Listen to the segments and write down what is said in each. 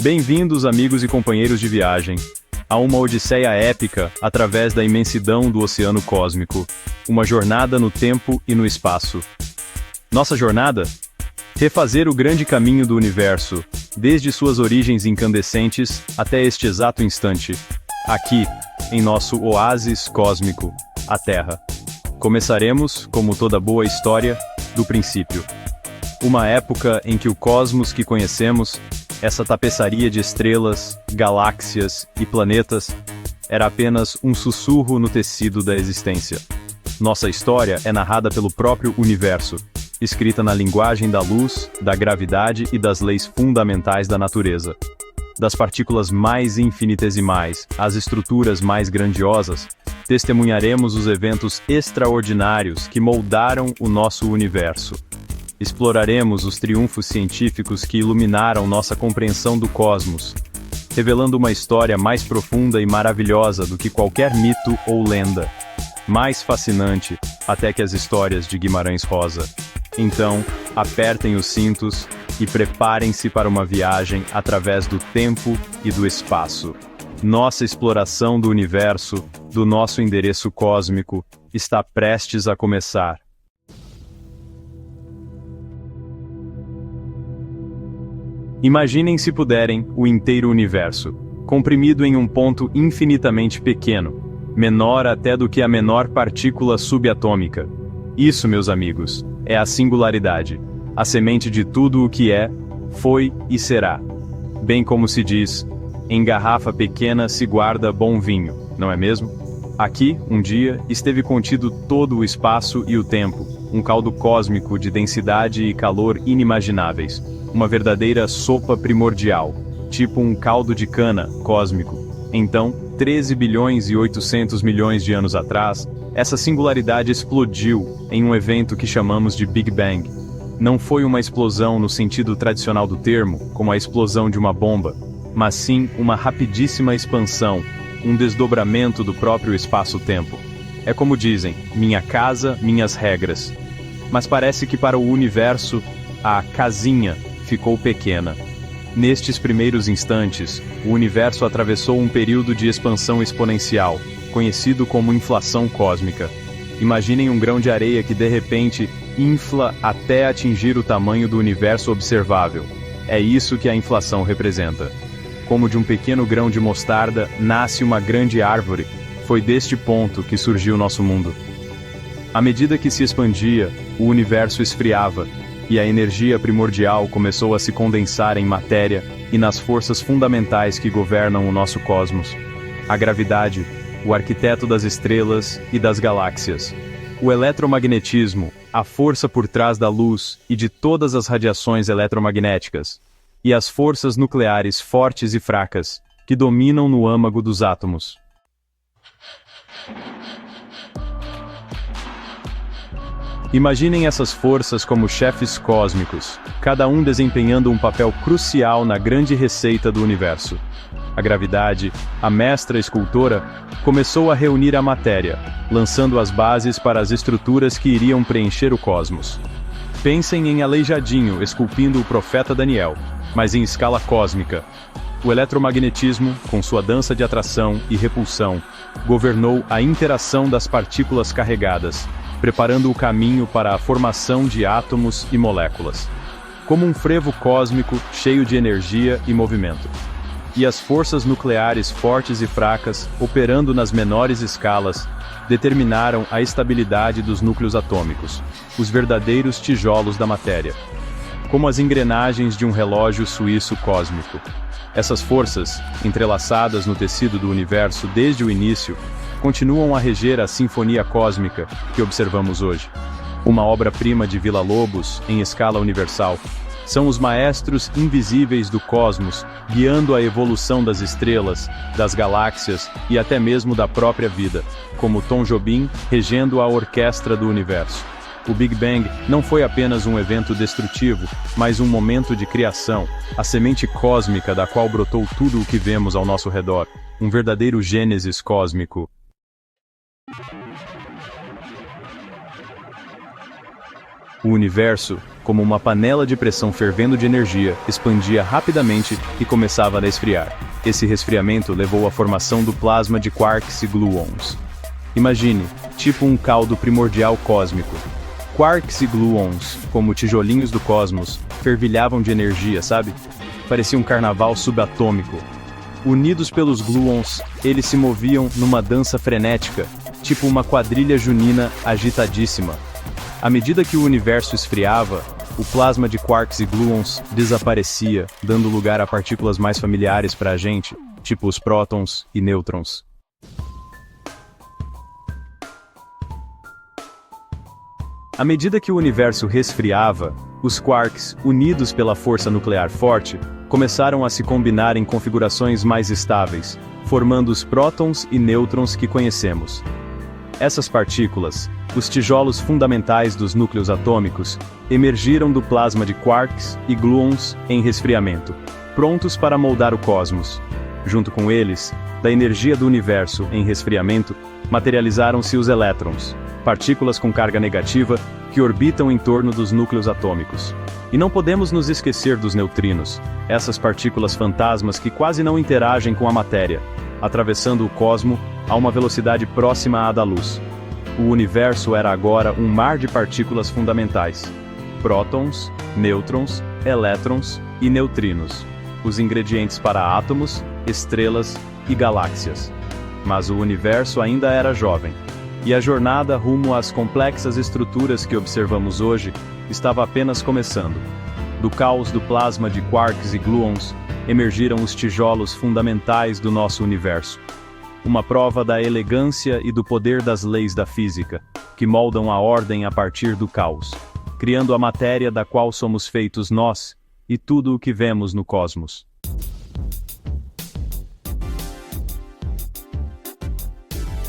Bem-vindos, amigos e companheiros de viagem, a uma odisseia épica através da imensidão do oceano cósmico, uma jornada no tempo e no espaço. Nossa jornada? Refazer o grande caminho do universo, desde suas origens incandescentes até este exato instante, aqui, em nosso oásis cósmico, a Terra. Começaremos, como toda boa história, do princípio. Uma época em que o cosmos que conhecemos, essa tapeçaria de estrelas, galáxias e planetas, era apenas um sussurro no tecido da existência. Nossa história é narrada pelo próprio universo, escrita na linguagem da luz, da gravidade e das leis fundamentais da natureza. Das partículas mais infinitesimais às estruturas mais grandiosas, testemunharemos os eventos extraordinários que moldaram o nosso universo. Exploraremos os triunfos científicos que iluminaram nossa compreensão do cosmos, revelando uma história mais profunda e maravilhosa do que qualquer mito ou lenda. Mais fascinante até que as histórias de Guimarães Rosa. Então, apertem os cintos e preparem-se para uma viagem através do tempo e do espaço. Nossa exploração do universo, do nosso endereço cósmico, está prestes a começar. Imaginem, se puderem, o inteiro universo, comprimido em um ponto infinitamente pequeno, menor até do que a menor partícula subatômica. Isso, meus amigos, é a singularidade, a semente de tudo o que é, foi e será. Bem como se diz, em garrafa pequena se guarda bom vinho, não é mesmo? Aqui, um dia, esteve contido todo o espaço e o tempo, um caldo cósmico de densidade e calor inimagináveis. Uma verdadeira sopa primordial, tipo um caldo de cana cósmico. Então, 13 bilhões e 800 milhões de anos atrás, essa singularidade explodiu em um evento que chamamos de Big Bang. Não foi uma explosão no sentido tradicional do termo, como a explosão de uma bomba, mas sim uma rapidíssima expansão, um desdobramento do próprio espaço-tempo. É como dizem, minha casa, minhas regras. Mas parece que para o universo, a casinha ficou pequena. Nestes primeiros instantes, o universo atravessou um período de expansão exponencial, conhecido como inflação cósmica. Imaginem um grão de areia que de repente infla até atingir o tamanho do universo observável. É isso que a inflação representa. Como de um pequeno grão de mostarda nasce uma grande árvore, foi deste ponto que surgiu nosso mundo. À medida que se expandia, o universo esfriava, e a energia primordial começou a se condensar em matéria e nas forças fundamentais que governam o nosso cosmos. A gravidade, o arquiteto das estrelas e das galáxias. O eletromagnetismo, a força por trás da luz e de todas as radiações eletromagnéticas. E as forças nucleares fortes e fracas, que dominam no âmago dos átomos. Imaginem essas forças como chefes cósmicos, cada um desempenhando um papel crucial na grande receita do universo. A gravidade, a mestra escultora, começou a reunir a matéria, lançando as bases para as estruturas que iriam preencher o cosmos. Pensem em Aleijadinho esculpindo o profeta Daniel, mas em escala cósmica. O eletromagnetismo, com sua dança de atração e repulsão, governou a interação das partículas carregadas, preparando o caminho para a formação de átomos e moléculas. Como um frevo cósmico cheio de energia e movimento. E as forças nucleares fortes e fracas, operando nas menores escalas, determinaram a estabilidade dos núcleos atômicos, os verdadeiros tijolos da matéria. Como as engrenagens de um relógio suíço cósmico. Essas forças, entrelaçadas no tecido do universo desde o início, continuam a reger a sinfonia cósmica que observamos hoje. Uma obra-prima de Villa-Lobos, em escala universal. São os maestros invisíveis do cosmos, guiando a evolução das estrelas, das galáxias e até mesmo da própria vida, como Tom Jobim regendo a orquestra do universo. O Big Bang não foi apenas um evento destrutivo, mas um momento de criação, a semente cósmica da qual brotou tudo o que vemos ao nosso redor, um verdadeiro gênesis cósmico. O universo como uma panela de pressão fervendo de energia, expandia rapidamente e começava a esfriar. Esse resfriamento levou à formação do plasma de quarks e gluons. Imagine, tipo um caldo primordial cósmico. Quarks e gluons, como tijolinhos do cosmos, fervilhavam de energia, sabe? Parecia um carnaval subatômico. Unidos pelos gluons, eles se moviam numa dança frenética, tipo uma quadrilha junina agitadíssima. À medida que o universo esfriava, o plasma de quarks e gluons desaparecia, dando lugar a partículas mais familiares para a gente, tipo os prótons e nêutrons. À medida que o universo resfriava, os quarks, unidos pela força nuclear forte, começaram a se combinar em configurações mais estáveis, formando os prótons e nêutrons que conhecemos. Essas partículas, os tijolos fundamentais dos núcleos atômicos, emergiram do plasma de quarks e gluons em resfriamento, prontos para moldar o cosmos. Junto com eles, da energia do universo em resfriamento, materializaram-se os elétrons, partículas com carga negativa que orbitam em torno dos núcleos atômicos. E não podemos nos esquecer dos neutrinos, essas partículas fantasmas que quase não interagem com a matéria, atravessando o cosmo a uma velocidade próxima à da luz. O universo era agora um mar de partículas fundamentais: prótons, nêutrons, elétrons e neutrinos, os ingredientes para átomos, estrelas e galáxias. Mas o universo ainda era jovem, e a jornada rumo às complexas estruturas que observamos hoje estava apenas começando. Do caos do plasma de quarks e gluons, emergiram os tijolos fundamentais do nosso universo. Uma prova da elegância e do poder das leis da física, que moldam a ordem a partir do caos, criando a matéria da qual somos feitos nós, e tudo o que vemos no cosmos.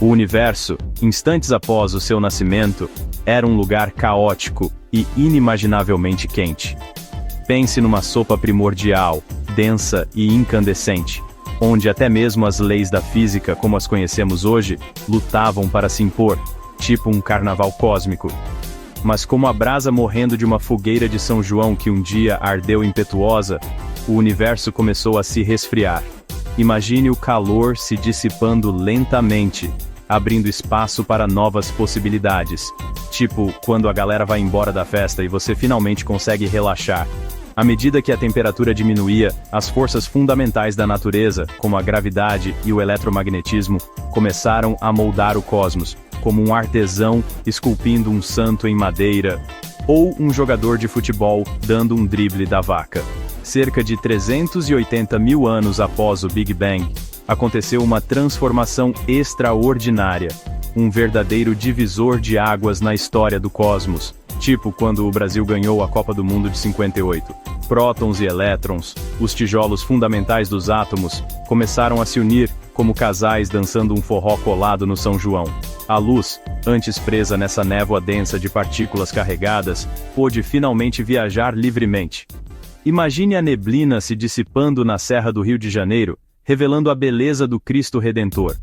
O universo, instantes após o seu nascimento, era um lugar caótico e inimaginavelmente quente. Pense numa sopa primordial, densa e incandescente, onde até mesmo as leis da física como as conhecemos hoje, lutavam para se impor, tipo um carnaval cósmico. Mas como a brasa morrendo de uma fogueira de São João que um dia ardeu impetuosa, o universo começou a se resfriar. Imagine o calor se dissipando lentamente, abrindo espaço para novas possibilidades. Tipo, quando a galera vai embora da festa e você finalmente consegue relaxar. À medida que a temperatura diminuía, as forças fundamentais da natureza, como a gravidade e o eletromagnetismo, começaram a moldar o cosmos, como um artesão esculpindo um santo em madeira, ou um jogador de futebol dando um drible da vaca. Cerca de 380 mil anos após o Big Bang, aconteceu uma transformação extraordinária, um verdadeiro divisor de águas na história do cosmos, tipo quando o Brasil ganhou a Copa do Mundo de 58. Prótons e elétrons, os tijolos fundamentais dos átomos, começaram a se unir, como casais dançando um forró colado no São João. A luz, antes presa nessa névoa densa de partículas carregadas, pôde finalmente viajar livremente. Imagine a neblina se dissipando na Serra do Rio de Janeiro, revelando a beleza do Cristo Redentor.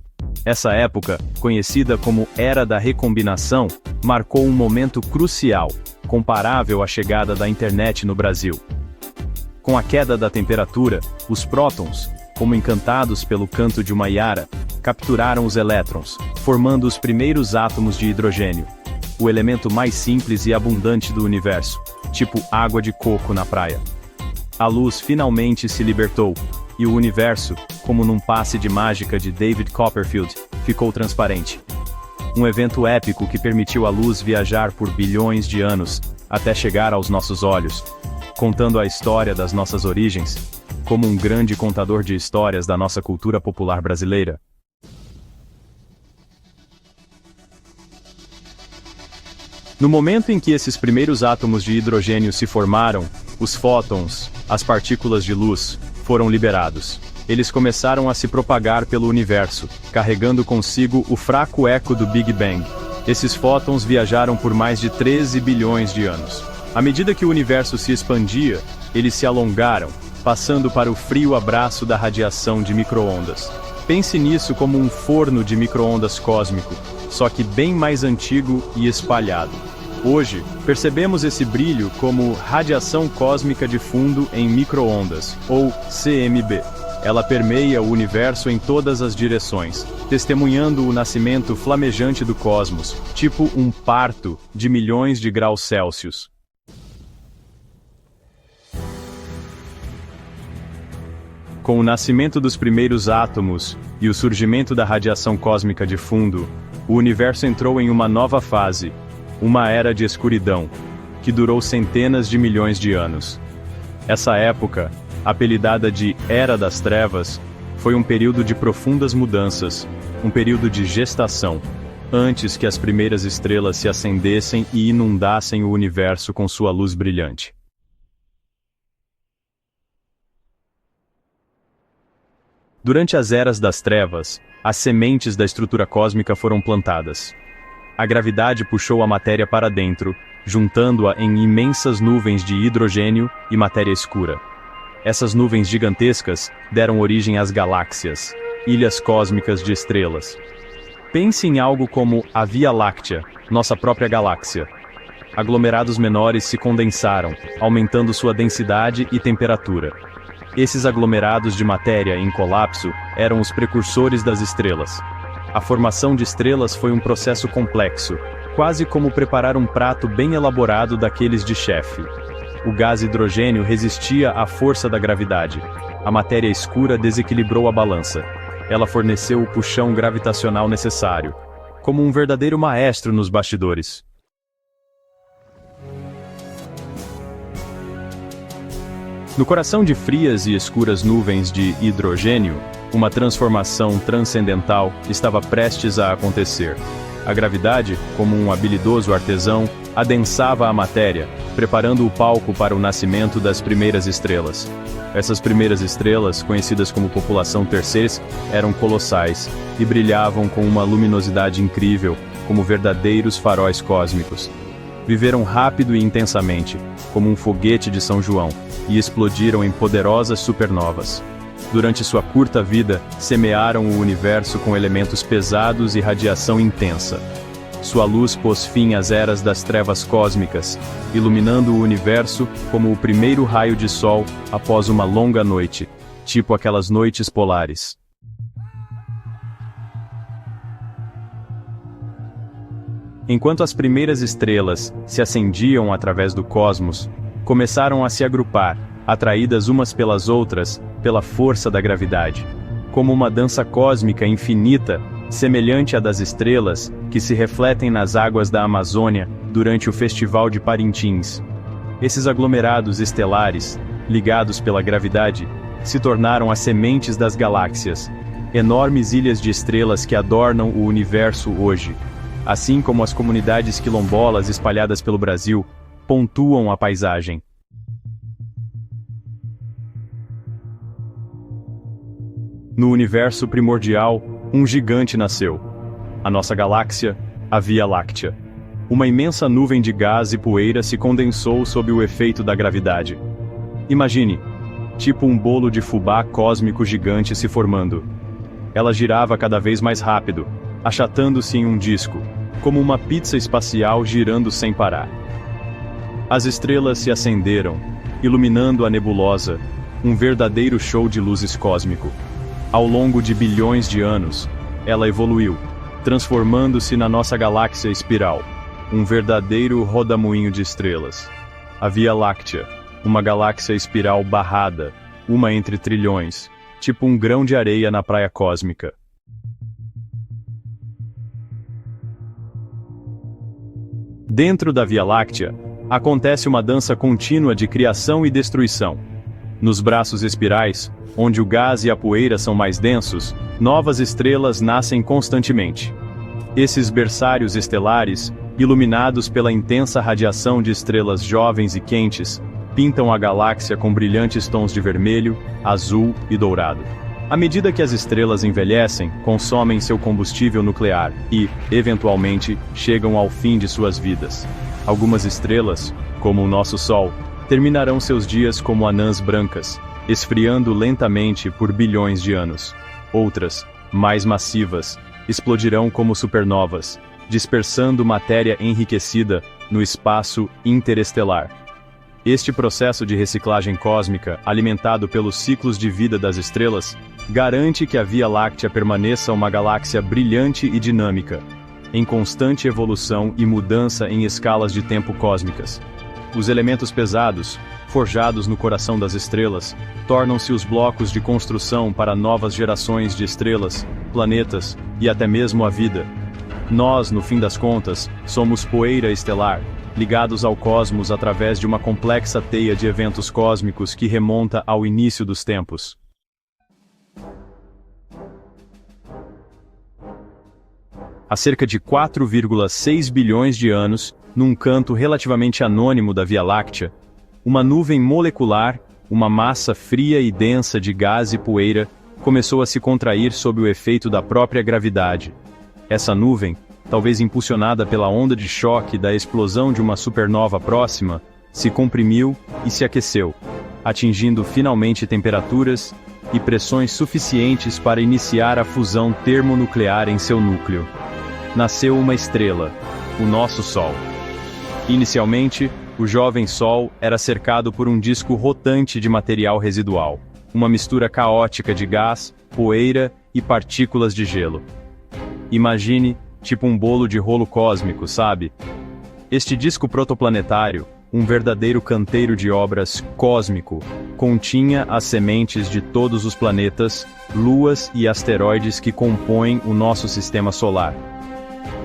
Essa época, conhecida como Era da Recombinação, marcou um momento crucial, comparável à chegada da internet no Brasil. Com a queda da temperatura, os prótons, como encantados pelo canto de uma iara, capturaram os elétrons, formando os primeiros átomos de hidrogênio, o elemento mais simples e abundante do universo, tipo água de coco na praia. A luz finalmente se libertou, e o universo, como num passe de mágica de David Copperfield, ficou transparente. Um evento épico que permitiu à luz viajar por bilhões de anos, até chegar aos nossos olhos, contando a história das nossas origens, como um grande contador de histórias da nossa cultura popular brasileira. No momento em que esses primeiros átomos de hidrogênio se formaram, os fótons, as partículas de luz, foram liberados. Eles começaram a se propagar pelo universo, carregando consigo o fraco eco do Big Bang. Esses fótons viajaram por mais de 13 bilhões de anos. À medida que o universo se expandia, eles se alongaram, passando para o frio abraço da radiação de micro-ondas. Pense nisso como um forno de micro-ondas cósmico, só que bem mais antigo e espalhado. Hoje, percebemos esse brilho como radiação cósmica de fundo em micro-ondas, ou CMB. Ela permeia o universo em todas as direções, testemunhando o nascimento flamejante do cosmos, tipo um parto de milhões de graus Celsius. Com o nascimento dos primeiros átomos e o surgimento da radiação cósmica de fundo, o universo entrou em uma nova fase, uma era de escuridão, que durou centenas de milhões de anos. Essa época, apelidada de Era das Trevas, foi um período de profundas mudanças, um período de gestação, antes que as primeiras estrelas se acendessem e inundassem o universo com sua luz brilhante. Durante as Eras das Trevas, as sementes da estrutura cósmica foram plantadas. A gravidade puxou a matéria para dentro, juntando-a em imensas nuvens de hidrogênio e matéria escura. Essas nuvens gigantescas deram origem às galáxias, ilhas cósmicas de estrelas. Pense em algo como a Via Láctea, nossa própria galáxia. Aglomerados menores se condensaram, aumentando sua densidade e temperatura. Esses aglomerados de matéria em colapso eram os precursores das estrelas. A formação de estrelas foi um processo complexo, quase como preparar um prato bem elaborado daqueles de chefe. O gás hidrogênio resistia à força da gravidade. A matéria escura desequilibrou a balança. Ela forneceu o puxão gravitacional necessário, como um verdadeiro maestro nos bastidores. No coração de frias e escuras nuvens de hidrogênio, uma transformação transcendental estava prestes a acontecer. A gravidade, como um habilidoso artesão, adensava a matéria, preparando o palco para o nascimento das primeiras estrelas. Essas primeiras estrelas, conhecidas como população terceirs, eram colossais e brilhavam com uma luminosidade incrível, como verdadeiros faróis cósmicos. Viveram rápido e intensamente, como um foguete de São João, e explodiram em poderosas supernovas. Durante sua curta vida, semearam o universo com elementos pesados e radiação intensa. Sua luz pôs fim às eras das trevas cósmicas, iluminando o universo como o primeiro raio de sol após uma longa noite, tipo aquelas noites polares. Enquanto as primeiras estrelas se acendiam através do cosmos, começaram a se agrupar, atraídas umas pelas outras, pela força da gravidade. Como uma dança cósmica infinita, semelhante à das estrelas, que se refletem nas águas da Amazônia durante o Festival de Parintins. Esses aglomerados estelares, ligados pela gravidade, se tornaram as sementes das galáxias, enormes ilhas de estrelas que adornam o universo hoje. Assim como as comunidades quilombolas espalhadas pelo Brasil, pontuam a paisagem. No universo primordial, um gigante nasceu. A nossa galáxia, a Via Láctea. Uma imensa nuvem de gás e poeira se condensou sob o efeito da gravidade. Imagine, tipo um bolo de fubá cósmico gigante se formando. Ela girava cada vez mais rápido, achatando-se em um disco, como uma pizza espacial girando sem parar. As estrelas se acenderam, iluminando a nebulosa, um verdadeiro show de luzes cósmico. Ao longo de bilhões de anos, ela evoluiu, transformando-se na nossa galáxia espiral, um verdadeiro rodamuinho de estrelas. A Via Láctea, uma galáxia espiral barrada, uma entre trilhões, tipo um grão de areia na praia cósmica. Dentro da Via Láctea, acontece uma dança contínua de criação e destruição. Nos braços espirais, onde o gás e a poeira são mais densos, novas estrelas nascem constantemente. Esses berçários estelares, iluminados pela intensa radiação de estrelas jovens e quentes, pintam a galáxia com brilhantes tons de vermelho, azul e dourado. À medida que as estrelas envelhecem, consomem seu combustível nuclear e, eventualmente, chegam ao fim de suas vidas. Algumas estrelas, como o nosso Sol, terminarão seus dias como anãs brancas, esfriando lentamente por bilhões de anos. Outras, mais massivas, explodirão como supernovas, dispersando matéria enriquecida no espaço interestelar. Este processo de reciclagem cósmica, alimentado pelos ciclos de vida das estrelas, garante que a Via Láctea permaneça uma galáxia brilhante e dinâmica, em constante evolução e mudança em escalas de tempo cósmicas. Os elementos pesados, forjados no coração das estrelas, tornam-se os blocos de construção para novas gerações de estrelas, planetas e até mesmo a vida. Nós, no fim das contas, somos poeira estelar, ligados ao cosmos através de uma complexa teia de eventos cósmicos que remonta ao início dos tempos. Há cerca de 4,6 bilhões de anos, num canto relativamente anônimo da Via Láctea, uma nuvem molecular, uma massa fria e densa de gás e poeira, começou a se contrair sob o efeito da própria gravidade. Essa nuvem, talvez impulsionada pela onda de choque da explosão de uma supernova próxima, se comprimiu e se aqueceu, atingindo finalmente temperaturas e pressões suficientes para iniciar a fusão termonuclear em seu núcleo. Nasceu uma estrela, o nosso Sol. Inicialmente, o jovem Sol era cercado por um disco rotante de material residual, uma mistura caótica de gás, poeira e partículas de gelo. Imagine, tipo um bolo de rolo cósmico, sabe? Este disco protoplanetário, um verdadeiro canteiro de obras cósmico, continha as sementes de todos os planetas, luas e asteroides que compõem o nosso sistema solar.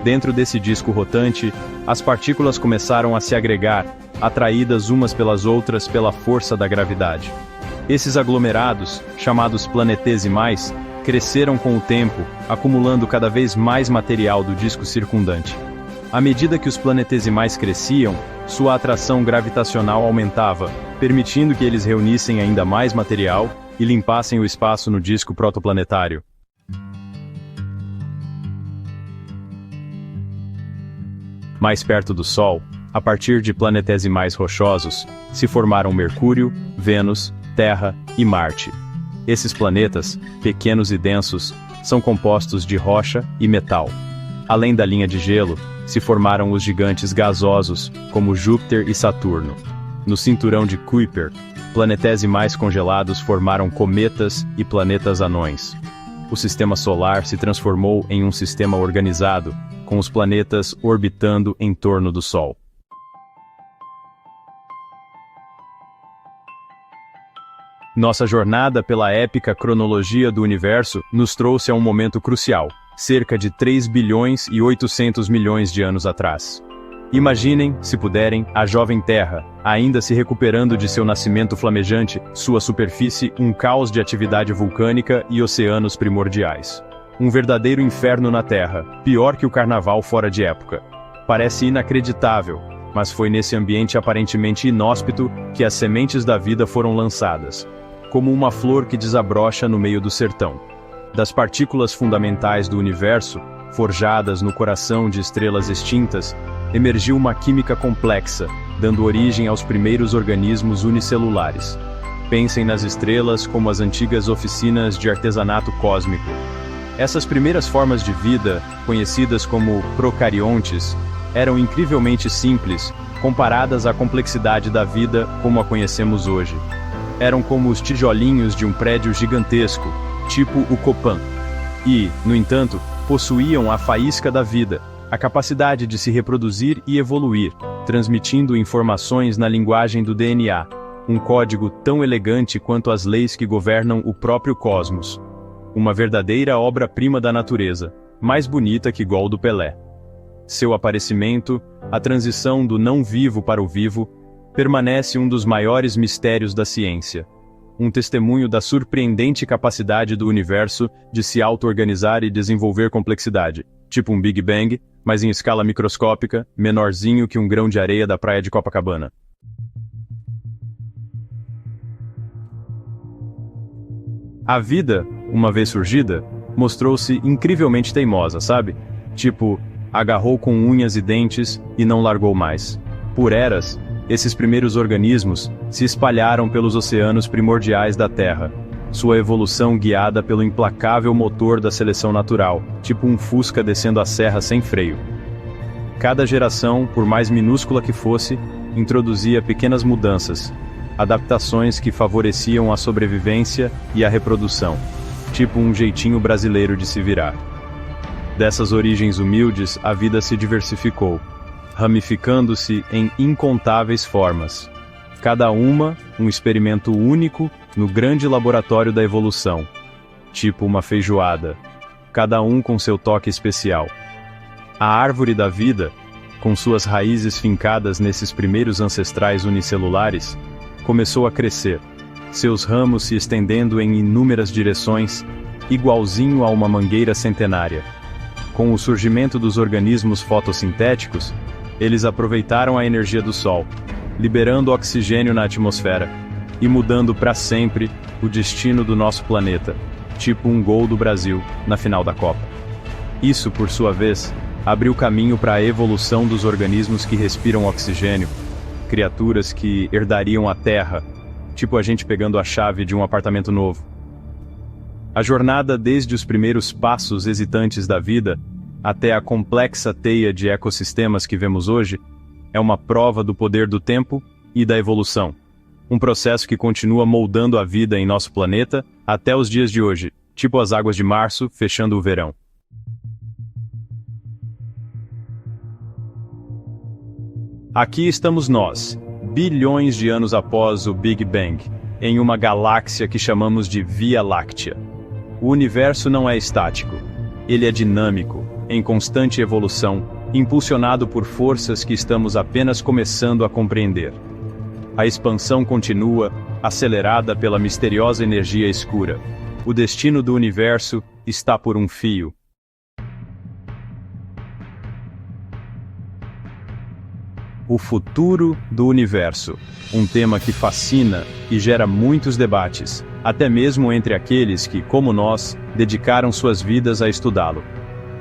Dentro desse disco rotante, as partículas começaram a se agregar, atraídas umas pelas outras pela força da gravidade. Esses aglomerados, chamados planetesimais, cresceram com o tempo, acumulando cada vez mais material do disco circundante. À medida que os planetesimais cresciam, sua atração gravitacional aumentava, permitindo que eles reunissem ainda mais material e limpassem o espaço no disco protoplanetário. Mais perto do Sol, a partir de planetesimais rochosos, se formaram Mercúrio, Vênus, Terra e Marte. Esses planetas, pequenos e densos, são compostos de rocha e metal. Além da linha de gelo, se formaram os gigantes gasosos, como Júpiter e Saturno. No cinturão de Kuiper, planetesimais congelados formaram cometas e planetas anões. O sistema solar se transformou em um sistema organizado, com os planetas orbitando em torno do Sol. Nossa jornada pela épica cronologia do universo nos trouxe a um momento crucial, cerca de 3 bilhões e 800 milhões de anos atrás. Imaginem, se puderem, a jovem Terra, ainda se recuperando de seu nascimento flamejante, sua superfície um caos de atividade vulcânica e oceanos primordiais. Um verdadeiro inferno na Terra, pior que o carnaval fora de época. Parece inacreditável, mas foi nesse ambiente aparentemente inóspito que as sementes da vida foram lançadas. Como uma flor que desabrocha no meio do sertão. Das partículas fundamentais do universo, forjadas no coração de estrelas extintas, emergiu uma química complexa, dando origem aos primeiros organismos unicelulares. Pensem nas estrelas como as antigas oficinas de artesanato cósmico. Essas primeiras formas de vida, conhecidas como procariontes, eram incrivelmente simples, comparadas à complexidade da vida como a conhecemos hoje. Eram como os tijolinhos de um prédio gigantesco, tipo o Copan. E, no entanto, possuíam a faísca da vida, a capacidade de se reproduzir e evoluir, transmitindo informações na linguagem do DNA, um código tão elegante quanto as leis que governam o próprio cosmos. Uma verdadeira obra-prima da natureza, mais bonita que gol do Pelé. Seu aparecimento, a transição do não vivo para o vivo, permanece um dos maiores mistérios da ciência. Um testemunho da surpreendente capacidade do universo de se auto-organizar e desenvolver complexidade, tipo um Big Bang, mas em escala microscópica, menorzinho que um grão de areia da praia de Copacabana. A vida, uma vez surgida, mostrou-se incrivelmente teimosa, sabe? Tipo, agarrou com unhas e dentes e não largou mais. Por eras, esses primeiros organismos se espalharam pelos oceanos primordiais da Terra, sua evolução guiada pelo implacável motor da seleção natural, tipo um Fusca descendo a serra sem freio. Cada geração, por mais minúscula que fosse, introduzia pequenas mudanças, adaptações que favoreciam a sobrevivência e a reprodução, tipo um jeitinho brasileiro de se virar. Dessas origens humildes, a vida se diversificou, ramificando-se em incontáveis formas. Cada uma, um experimento único no grande laboratório da evolução, tipo uma feijoada, cada um com seu toque especial. A árvore da vida, com suas raízes fincadas nesses primeiros ancestrais unicelulares, começou a crescer, seus ramos se estendendo em inúmeras direções, igualzinho a uma mangueira centenária. Com o surgimento dos organismos fotossintéticos, eles aproveitaram a energia do Sol, liberando oxigênio na atmosfera, e mudando para sempre o destino do nosso planeta, tipo um gol do Brasil na final da Copa. Isso, por sua vez, abriu caminho para a evolução dos organismos que respiram oxigênio, criaturas que herdariam a Terra, tipo a gente pegando a chave de um apartamento novo. A jornada desde os primeiros passos hesitantes da vida até a complexa teia de ecossistemas que vemos hoje é uma prova do poder do tempo e da evolução. Um processo que continua moldando a vida em nosso planeta até os dias de hoje, tipo as águas de março fechando o verão. Aqui estamos nós, bilhões de anos após o Big Bang, em uma galáxia que chamamos de Via Láctea. O universo não é estático. Ele é dinâmico, em constante evolução, impulsionado por forças que estamos apenas começando a compreender. A expansão continua, acelerada pela misteriosa energia escura. O destino do universo está por um fio. O futuro do universo, um tema que fascina e gera muitos debates, até mesmo entre aqueles que, como nós, dedicaram suas vidas a estudá-lo.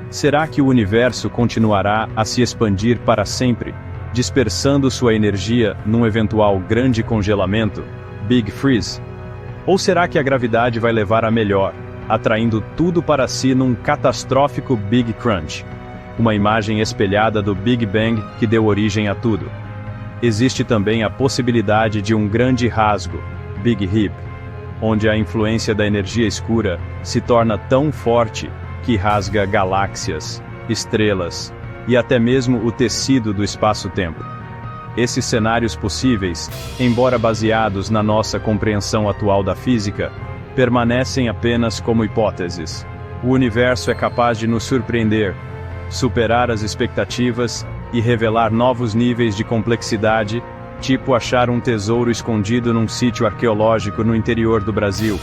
Será que o universo continuará a se expandir para sempre, dispersando sua energia num eventual grande congelamento, Big Freeze? Ou será que a gravidade vai levar a melhor, atraindo tudo para si num catastrófico Big Crunch? Uma imagem espelhada do Big Bang que deu origem a tudo. Existe também a possibilidade de um grande rasgo, Big Rip, onde a influência da energia escura se torna tão forte que rasga galáxias, estrelas e até mesmo o tecido do espaço-tempo. Esses cenários possíveis, embora baseados na nossa compreensão atual da física, permanecem apenas como hipóteses. O universo é capaz de nos surpreender, superar as expectativas e revelar novos níveis de complexidade, tipo achar um tesouro escondido num sítio arqueológico no interior do Brasil.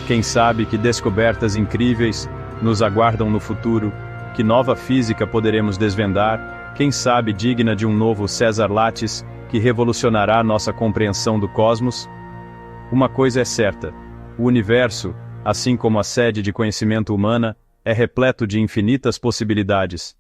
Quem sabe que descobertas incríveis nos aguardam no futuro, que nova física poderemos desvendar, quem sabe digna de um novo César Lattes, que revolucionará nossa compreensão do cosmos? Uma coisa é certa: o universo, assim como a sede de conhecimento humana, é repleto de infinitas possibilidades.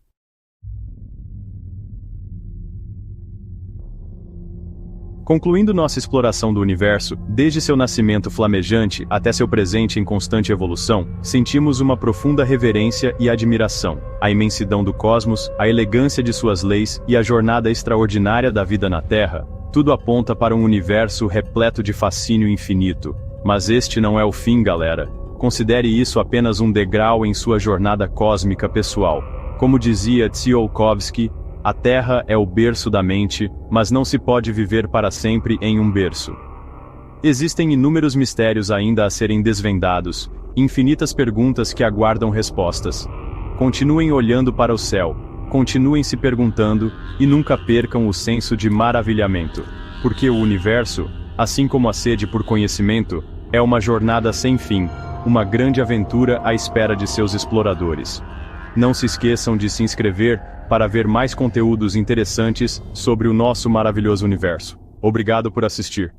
Concluindo nossa exploração do universo, desde seu nascimento flamejante até seu presente em constante evolução, sentimos uma profunda reverência e admiração. A imensidão do cosmos, a elegância de suas leis e a jornada extraordinária da vida na Terra, tudo aponta para um universo repleto de fascínio infinito. Mas este não é o fim, galera. Considere isso apenas um degrau em sua jornada cósmica pessoal. Como dizia Tsiolkovsky, a Terra é o berço da mente, mas não se pode viver para sempre em um berço. Existem inúmeros mistérios ainda a serem desvendados, infinitas perguntas que aguardam respostas. Continuem olhando para o céu, continuem se perguntando, e nunca percam o senso de maravilhamento. Porque o universo, assim como a sede por conhecimento, é uma jornada sem fim, uma grande aventura à espera de seus exploradores. Não se esqueçam de se inscrever para ver mais conteúdos interessantes sobre o nosso maravilhoso universo. Obrigado por assistir.